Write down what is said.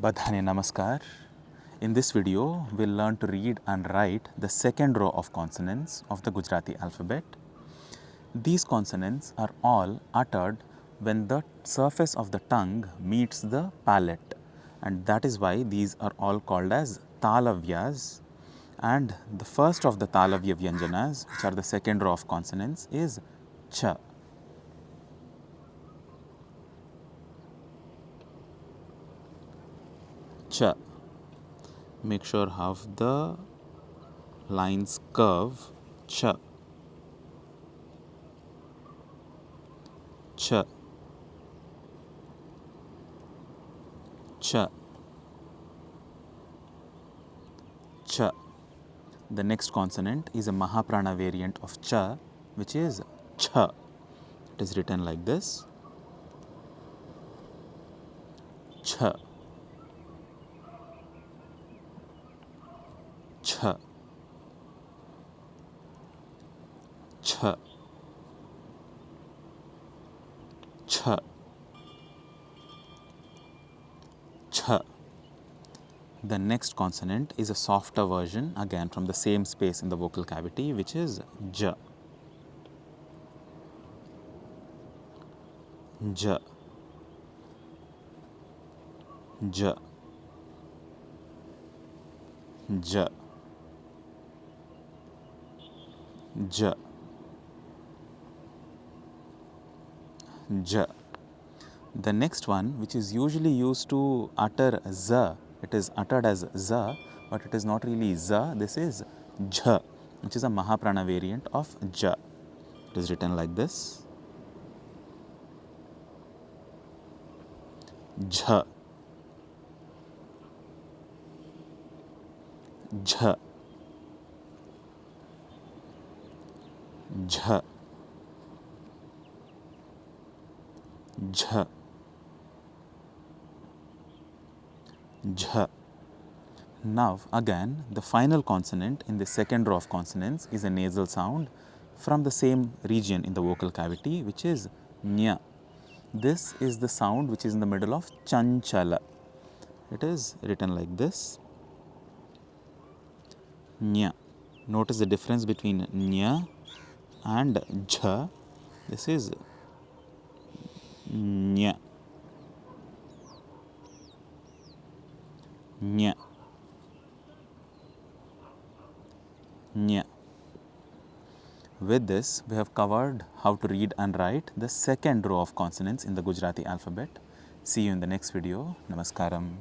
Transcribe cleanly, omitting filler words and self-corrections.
Badhane Namaskar. In this video, we'll learn to read and write the second row of consonants of the Gujarati alphabet. These consonants are all uttered when the surface of the tongue meets the palate, and that is why these are all called as Talavyas. And the first of the Talavya Vyanjanas, which are the second row of consonants, is Cha. Cha. Make sure have the lines curve. Cha. Cha. Cha. Cha. The next consonant is a Mahaprana variant of Cha, which is Cha. It is written like this. Cha. Cha. Cha. Cha. Cha. The next consonant is a softer version, again from the same space in the vocal cavity, which is Ja. Ja. Ja. Ja. Ja. Ja. The next one, which is usually used to utter Z, it is uttered as Z, but it is not really Z, this is Jha, which is a Mahaprana variant of Ja. It is written like this. Jha. Jha. Jha. Jha. Jha. Now again, the final consonant in the second row of consonants is a nasal sound from the same region in the vocal cavity, which is Nya. This is the sound which is in the middle of Chanchala. It is written like this. Nya. Notice the difference between Nya and Jha. This is Nya. Nya. Nya. With this, we have covered how to read and write the second row of consonants in the Gujarati alphabet. See you in the next video. Namaskaram.